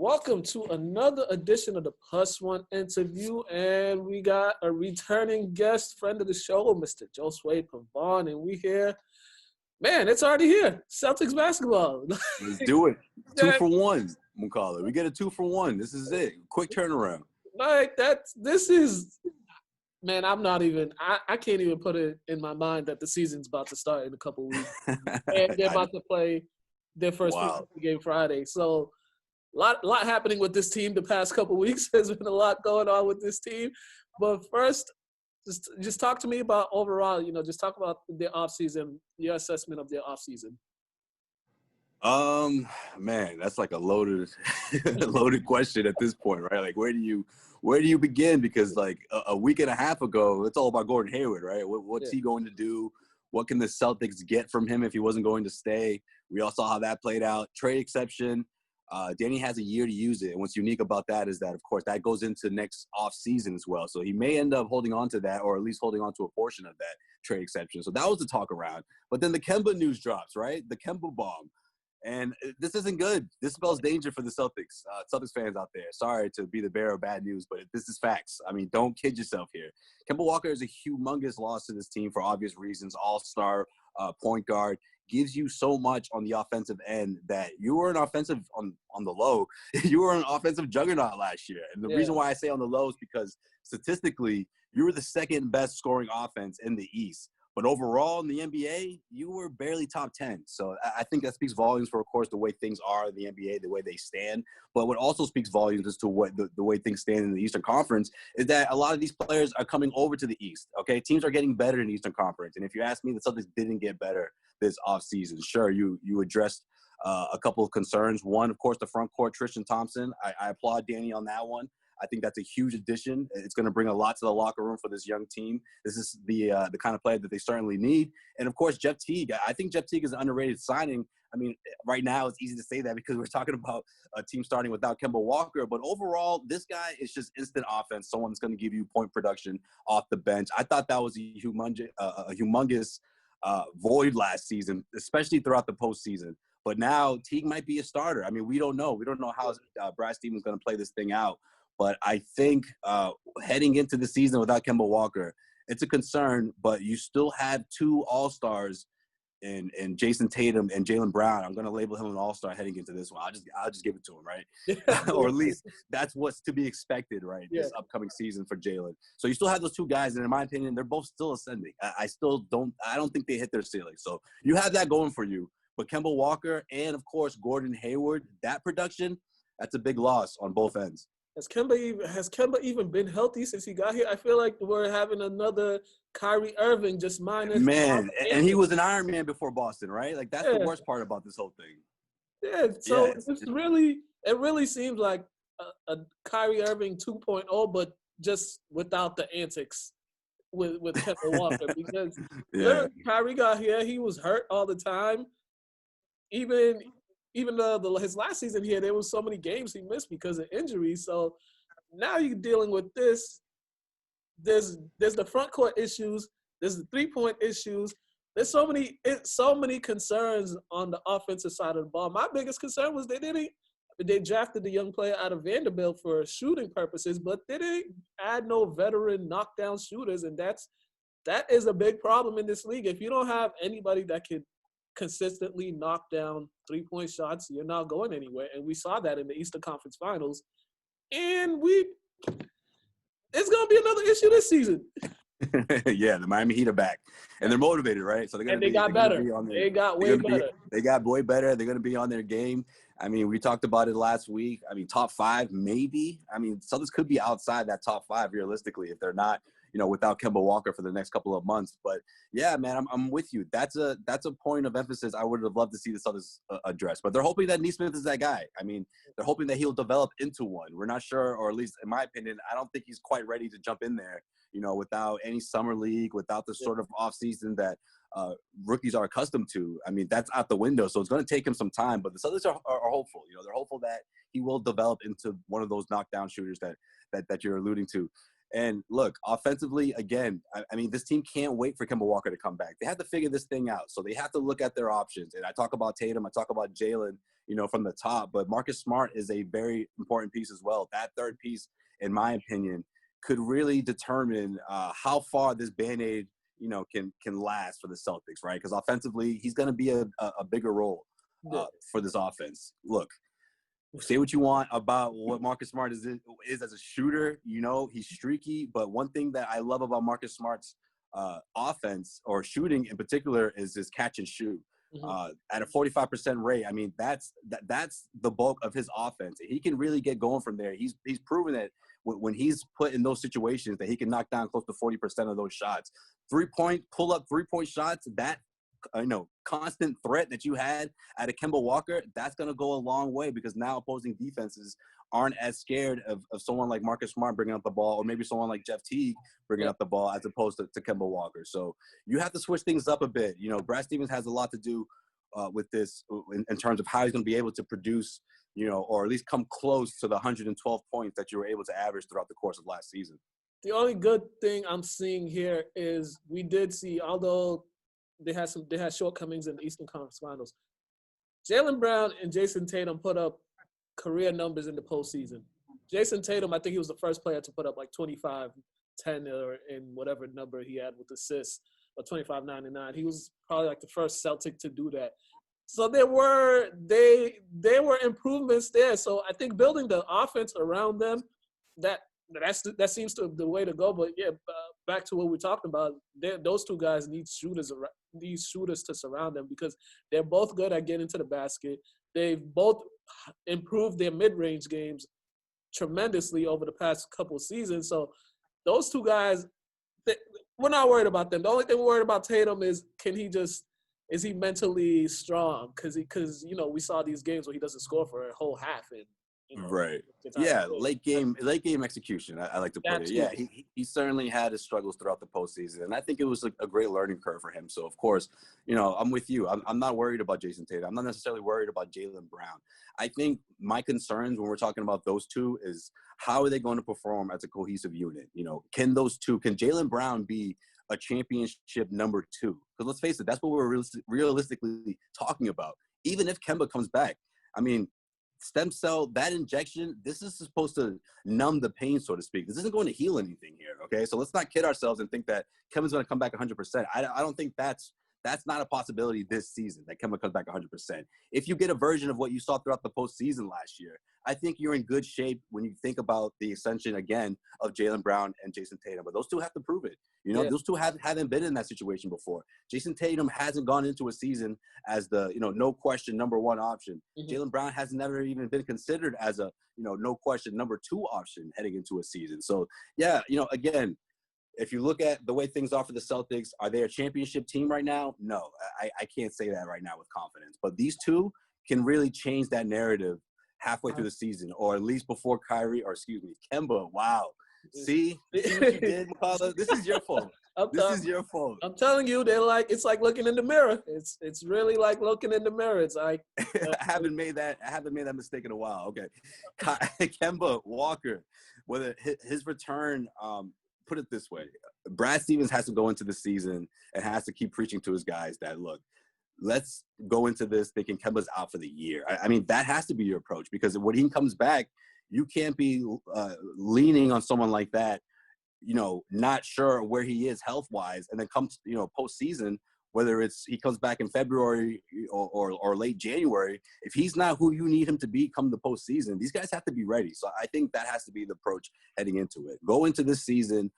welcome to another edition of the Plus One interview. And we got a returning guest, friend of the show, Mr. Josue Pavon. And we here, man, it's already here. Celtics basketball. Let's do it. 2 for 1, we'll call it. We get a 2 for 1. This is it. Quick turnaround. Man, I can't even put it in my mind that the season's about to start in a couple of weeks. And they're about to play their first game Friday. So lot happening with this team the past couple of weeks. There's been a lot going on with this team. But first, just talk to me about overall, just talk about their offseason, your assessment of their offseason. Man, that's like a loaded question at this point, right? Like, where do you begin? Because like a week and a half ago, it's all about Gordon Hayward, right? What's he going to do? What can the Celtics get from him if he wasn't going to stay? We all saw how that played out. Trade exception. Danny has a year to use it. And what's unique about that is that, of course, that goes into next offseason as well. So he may end up holding on to that, or at least holding on to a portion of that trade exception. So that was the talk around. But then the Kemba news drops, right? The Kemba bomb. And this isn't good. This spells danger for the Celtics. Celtics fans out there. Sorry to be the bearer of bad news, but this is facts. I mean, don't kid yourself here. Kemba Walker is a humongous loss to this team for obvious reasons. All-star point guard. Gives you so much on the offensive end that you were an offensive on the low. You were an offensive juggernaut last year. And the reason why I say on the low is because statistically, you were the second best scoring offense in the East. But overall in the NBA, you were barely top 10. So I think that speaks volumes for, of course, the way things are in the NBA, the way they stand. But what also speaks volumes as to what the way things stand in the Eastern Conference is that a lot of these players are coming over to the East, okay? Teams are getting better in the Eastern Conference. And if you ask me, the Celtics didn't get better this offseason. Sure, you addressed a couple of concerns. One, of course, the front court, Tristan Thompson. I applaud Danny on that one. I think that's a huge addition. It's going to bring a lot to the locker room for this young team. This is the kind of player that they certainly need. And, of course, Jeff Teague. I think Jeff Teague is an underrated signing. I mean, right now it's easy to say that because we're talking about a team starting without Kemba Walker. But overall, this guy is just instant offense, someone that's going to give you point production off the bench. I thought that was a humongous void last season, especially throughout the postseason. But now Teague might be a starter. I mean, we don't know. We don't know how Brad Stevens is going to play this thing out. But I think heading into the season without Kemba Walker, it's a concern. But you still have two all-stars in Jayson Tatum and Jaylen Brown. I'm going to label him an all-star heading into this one. I'll just give it to him, right? Or at least that's what's to be expected, right, this upcoming season for Jaylen. So you still have those two guys, and in my opinion, they're both still ascending. I don't think they hit their ceiling. So you have that going for you. But Kemba Walker and, of course, Gordon Hayward, that production, that's a big loss on both ends. Has Kemba even been healthy since he got here? I feel like we're having another Kyrie Irving just minus. Man, and he was an Iron Man before Boston, right? Like, that's the worst part about this whole thing. Yeah, so it really seems like a Kyrie Irving 2.0, but just without the antics with Kemba Walker. Because Kyrie got here, he was hurt all the time. Even his last season here, there was so many games he missed because of injuries. So now you're dealing with this. There's the front court issues. There's the 3-point issues. There's so many concerns on the offensive side of the ball. My biggest concern was they drafted the young player out of Vanderbilt for shooting purposes, but they didn't add no veteran knockdown shooters, and that is a big problem in this league. If you don't have anybody that can consistently knock down 3-point shots, you're not going anywhere. And we saw that in the Eastern Conference Finals. And it's going to be another issue this season. Yeah, the Miami Heat are back. And they're motivated, right? So they got better. They got way better. They got way better. They're going to be on their game. I mean, we talked about it last week. I mean, top 5, maybe. I mean, Celtics could be outside that top 5 realistically if they're not, without Kemba Walker for the next couple of months. But yeah, man, I'm with you. That's a point of emphasis I would have loved to see the Celtics address. But they're hoping that Nesmith is that guy. I mean, they're hoping that he'll develop into one. We're not sure, or at least in my opinion, I don't think he's quite ready to jump in there, without any summer league, without the sort of offseason that rookies are accustomed to. I mean, that's out the window. So it's going to take him some time. But the Celtics are hopeful. They're hopeful that he will develop into one of those knockdown shooters that you're alluding to. And look, offensively, again, I mean, this team can't wait for Kemba Walker to come back. They have to figure this thing out. So they have to look at their options. And I talk about Tatum, I talk about Jaylen, from the top. But Marcus Smart is a very important piece as well. That third piece, in my opinion, could really determine how far this Band-Aid, can last for the Celtics, right? Because offensively, he's going to be a bigger role for this offense. Look, say what you want about what Marcus Smart is as a shooter. He's streaky. But one thing that I love about Marcus Smart's offense, or shooting in particular, is his catch and shoot. At a 45% rate, I mean, that's the bulk of his offense. He can really get going from there. He's proven that when he's put in those situations that he can knock down close to 40% of those shots. Pull-up three-point shots, that constant threat that you had out of Kemba Walker, that's going to go a long way, because now opposing defenses aren't as scared of someone like Marcus Smart bringing up the ball, or maybe someone like Jeff Teague bringing up the ball, as opposed to Kemba Walker. So you have to switch things up a bit. Brad Stevens has a lot to do with this in terms of how he's going to be able to produce, or at least come close to the 112 points that you were able to average throughout the course of last season. The only good thing I'm seeing here is we did see, although they had shortcomings in the Eastern Conference Finals, Jaylen Brown and Jayson Tatum put up career numbers in the postseason. Jayson Tatum, I think he was the first player to put up like 25, 10, or in whatever number he had with assists, or 25, 9, and 9. He was probably like the first Celtic to do that. So they were improvements there. So I think building the offense around them, that seems to the way to go. But yeah, back to what we talked about, those two guys need shooters to surround them, because they're both good at getting to the basket. They've both improved their mid-range games tremendously over the past couple of seasons. So those two guys, we're not worried about them. The only thing we're worried about Tatum is, is he mentally strong? Because we saw these games where he doesn't score for a whole half, and right. Yeah, late game execution, I like to put it. Yeah, he certainly had his struggles throughout the postseason, and I think it was a great learning curve for him. So, of course, I'm with you. I'm not worried about Jayson Tatum. I'm not necessarily worried about Jaylen Brown. I think my concerns when we're talking about those two is, how are they going to perform as a cohesive unit? Can Jaylen Brown be a championship number 2? Because let's face it, that's what we're realistically talking about. Even if Kemba comes back, I mean, stem cell, that injection, this is supposed to numb the pain, so to speak. This isn't going to heal anything here, okay? So let's not kid ourselves and think that Kevin's going to come back 100%. I don't think that's not a possibility this season, that Kemba comes back 100%. If you get a version of what you saw throughout the postseason last year, I think you're in good shape when you think about the ascension, again, of Jaylen Brown and Jayson Tatum. But those two have to prove it. Those two haven't been in that situation before. Jayson Tatum hasn't gone into a season as the, no question number 1 option. Jaylen Brown has never even been considered as a, no question number 2 option heading into a season. So, yeah, again, if you look at the way things are for the Celtics, are they a championship team right now? No, I can't say that right now with confidence. But these two can really change that narrative halfway through the season, or at least before Kemba. Wow. See what you did, Makala? This is your fault. This is your fault. I'm telling you, it's like looking in the mirror. It's really like looking in the mirror. It's like I haven't made that mistake in a while. Okay. Kemba Walker, whether his return, put it this way, Brad Stevens has to go into the season and has to keep preaching to his guys that, look, let's go into this thinking Kemba's out for the year. I mean, that has to be your approach, because when he comes back, you can't be leaning on someone like that, not sure where he is health-wise, and then comes, postseason, whether it's he comes back in February or late January, if he's not who you need him to be come the postseason, these guys have to be ready. So I think that has to be the approach heading into it. Go into this season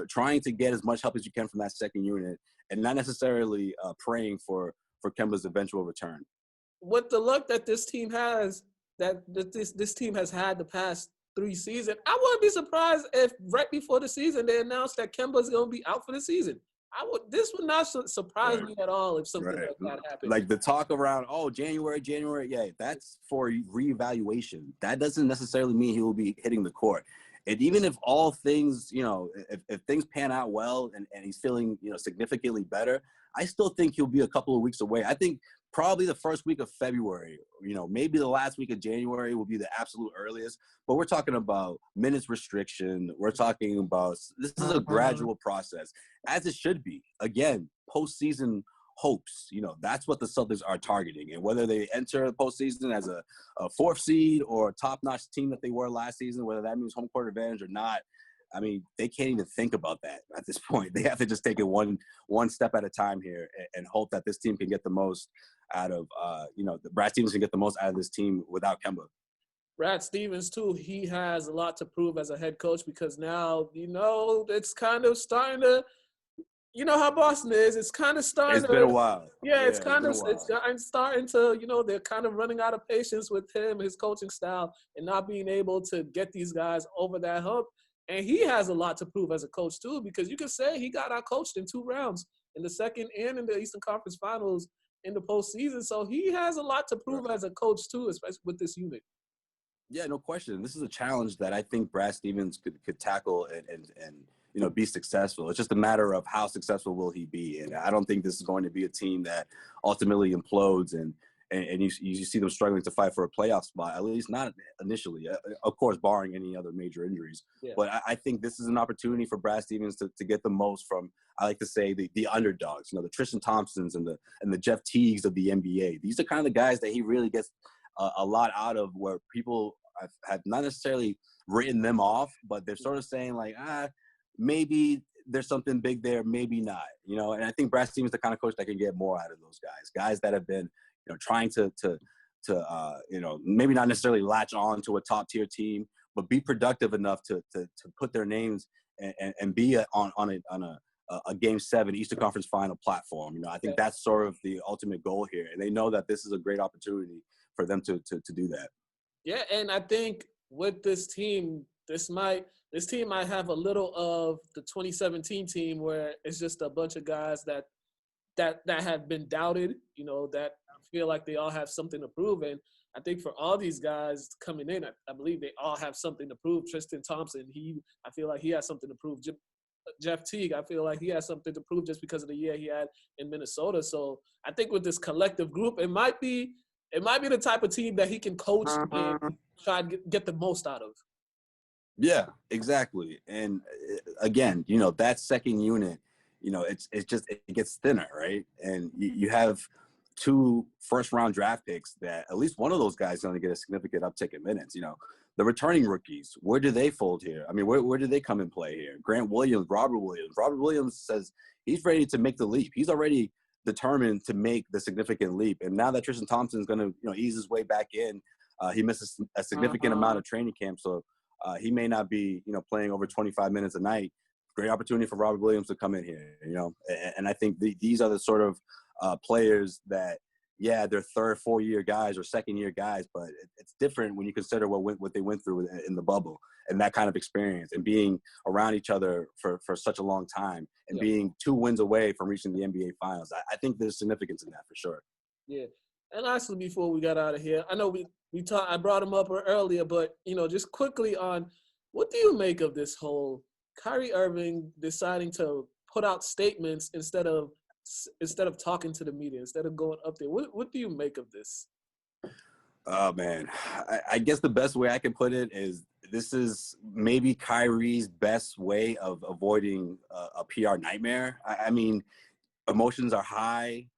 trying to get as much help as you can from that second unit, and not necessarily praying for Kemba's eventual return. With the luck that this team has, that this team has had the past 3 seasons, I wouldn't be surprised if right before the season they announced that Kemba's going to be out for the season. This would not surprise me at all if something like that happened. Like the talk around, January, yeah, that's for reevaluation. That doesn't necessarily mean he will be hitting the court. And even if all things, if things pan out well and he's feeling, significantly better, I still think he'll be a couple of weeks away. I think probably the first week of February, maybe the last week of January will be the absolute earliest. But we're talking about minutes restriction. We're talking about this is a gradual process, as it should be. Again, postseason hopes. That's what the Celtics are targeting. And whether they enter the postseason as a fourth seed or a top-notch team that they were last season, whether that means home court advantage or not, I mean, they can't even think about that at this point. They have to just take it one step at a time here and hope that this team can get the most out of, Brad Stevens can get the most out of this team without Kemba. Brad Stevens, too, he has a lot to prove as a head coach because now, it's kind of starting to – you know how Boston is. It's kind of starting It's been a while. Yeah, it's starting to, they're kind of running out of patience with him, his coaching style, and not being able to get these guys over that hump. And he has a lot to prove as a coach, too, because you could say he got out-coached in 2 rounds, in the second and in the Eastern Conference Finals in the postseason. So he has a lot to prove as a coach, too, especially with this unit. Yeah, no question. This is a challenge that I think Brad Stevens could tackle and be successful. It's just a matter of how successful will he be. And I don't think this is going to be a team that ultimately implodes and you see them struggling to fight for a playoff spot, at least not initially, of course, barring any other major injuries. Yeah. But I think this is an opportunity for Brad Stevens to get the most from, I like to say, the underdogs, the Tristan Thompsons and the Jeff Teagues of the NBA. These are kind of the guys that he really gets a lot out of, where people have not necessarily written them off, but they're sort of saying like, maybe there's something big there, maybe not, and I think Brad Stevens is the kind of coach that can get more out of those guys that have been, trying to maybe not necessarily latch on to a top tier team, but be productive enough to put their names and be on a Game 7 Eastern Conference Final platform. I think that's sort of the ultimate goal here, and they know that this is a great opportunity for them to do that. Yeah, and I think with this team, this team might have a little of the 2017 team where it's just a bunch of guys that have been doubted, that feel like they all have something to prove. And I think for all these guys coming in, I believe they all have something to prove. Tristan Thompson, I feel like he has something to prove. Jeff Teague, I feel like he has something to prove just because of the year he had in Minnesota. So I think with this collective group, it might be the type of team that he can coach and try to get the most out of. Yeah, exactly. And again, that second unit, it gets thinner, right? And you have 2 first-round draft picks that at least one of those guys is going to get a significant uptick in minutes. The returning rookies, where do they fold here? I mean, where do they come and play here? Grant Williams, Robert Williams. Robert Williams says he's ready to make the leap. He's already determined to make the significant leap. And now that Tristan Thompson is going to, ease his way back in, he misses a significant amount of training camp. So he may not be, playing over 25 minutes a night. Great opportunity for Robert Williams to come in here, and I think these are the sort of players that, they're third, 4-year guys or second-year guys, but it's different when you consider what they went through in the bubble and that kind of experience and being around each other for such a long time and being 2 wins away from reaching the NBA Finals. I think there's significance in that for sure. Yeah, and lastly, before we got out of here, I know I brought him up earlier, but just quickly on, what do you make of this whole Kyrie Irving deciding to put out statements instead of talking to the media, instead of going up there? What do you make of this? Oh, man. I guess the best way I can put it is this is maybe Kyrie's best way of avoiding a PR nightmare. I mean, emotions are high,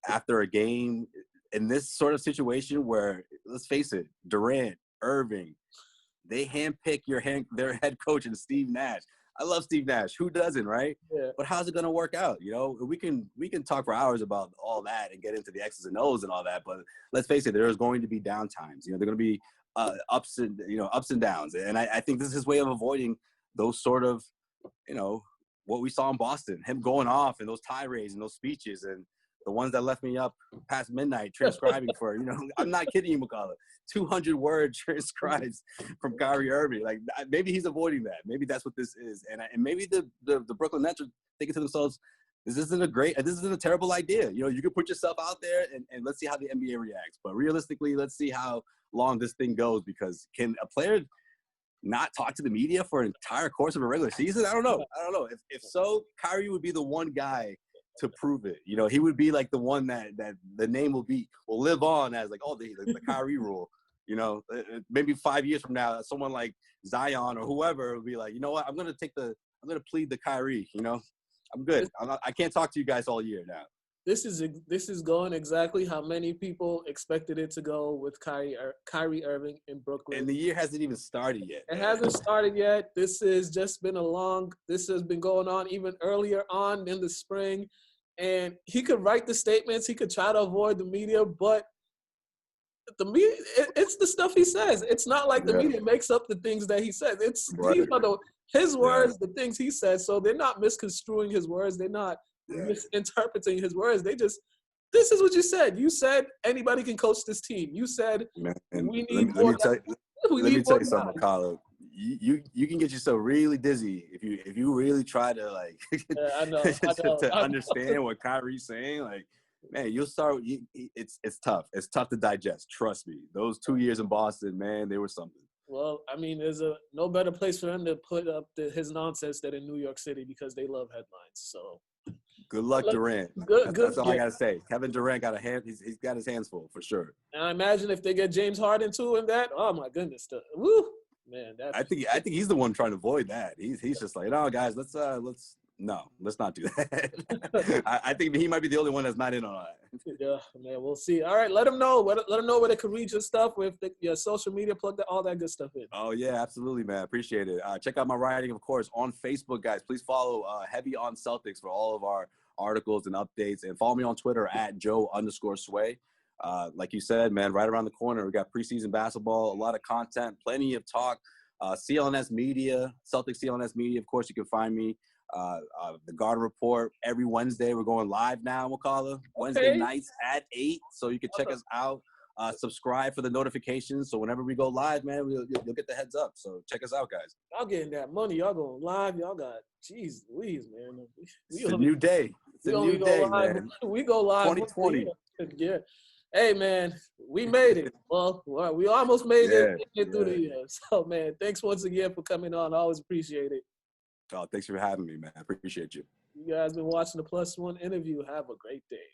after a game. In this sort of situation where, let's face it, Durant, Irving, they handpick their head coach and Steve Nash. I love Steve Nash. Who doesn't, right? Yeah. But how's it going to work out? We can talk for hours about all that and get into the X's and O's and all that. But let's face it, there's going to be downtimes. There are going to be ups and downs. And I think this is his way of avoiding those sort of, what we saw in Boston, him going off and those tirades and those speeches and the ones that left me up past midnight transcribing for, I'm not kidding you, McCullough, 200-word transcribes from Kyrie Irving. Like, maybe he's avoiding that. Maybe that's what this is. And maybe the Brooklyn Nets are thinking to themselves, this isn't a terrible idea. You can put yourself out there and let's see how the NBA reacts. But realistically, let's see how long this thing goes, because can a player not talk to the media for an entire course of a regular season? I don't know. If so, Kyrie would be the one guy to prove it. You know, he would be like the one that the name will live on as like, oh, the Kyrie rule. You know, maybe 5 years from now, someone like Zion or whoever will be like, you know what, I'm gonna plead the Kyrie. You know, I'm good. I can't talk to you guys all year now. This is going exactly how many people expected it to go with Kyrie Irving in Brooklyn. And the year hasn't even started yet. It hasn't started yet. This has been going on even earlier on in the spring. And he could write the statements. He could try to avoid the media, but the media, it's the stuff he says. It's not like the media makes up the things that he says. These are his words, the things he says. So they're not misconstruing his words. They're not misinterpreting his words. This is what you said. You said anybody can coach this team. You said we need more. Let me tell you something, Carlo. You can get yourself really dizzy if you really try to like I know. understand what Kyrie's saying. Like, man, you'll start. It's tough. It's tough to digest. Trust me. Those 2 years in Boston, man, they were something. Well, I mean, there's no better place for him to put up his nonsense than in New York City because they love headlines. So. Good luck, Durant. That's all I gotta say. Kevin Durant got a hand. He's got his hands full for sure. And I imagine if they get James Harden too in that, oh my goodness, woo, man. I think he's the one trying to avoid that. He's just like, no, guys, let's not do that. I think he might be the only one that's not in on that. Yeah, man, we'll see. All right, let them know. Let them know where they can reach your stuff with your social media, plug all that good stuff in. Oh yeah, absolutely, man. Appreciate it. Check out my writing, of course, on Facebook, guys. Please follow Heavy on Celtics for all of our articles and updates, and follow me on Twitter at Joe_Sway. Like you said, man, right around the corner, we got preseason basketball, a lot of content, plenty of talk. CLNS Media, Celtics CLNS Media, of course, you can find me. The Garden Report every Wednesday. We're going live now, Wakala. Wednesday nights at 8, so you can check us out. Subscribe for the notifications, so whenever we go live, man, you'll get the heads up. So check us out, guys. Y'all getting that money. Y'all going live. Y'all got, jeez Louise, man. It's a new day. It's a new day, man. We go live. 2020. Yeah. Hey, man, we made it. Well, we almost made it through the year. So, man, thanks once again for coming on. I always appreciate it. Oh, thanks for having me, man. I appreciate you. You guys been watching the Plus One interview. Have a great day.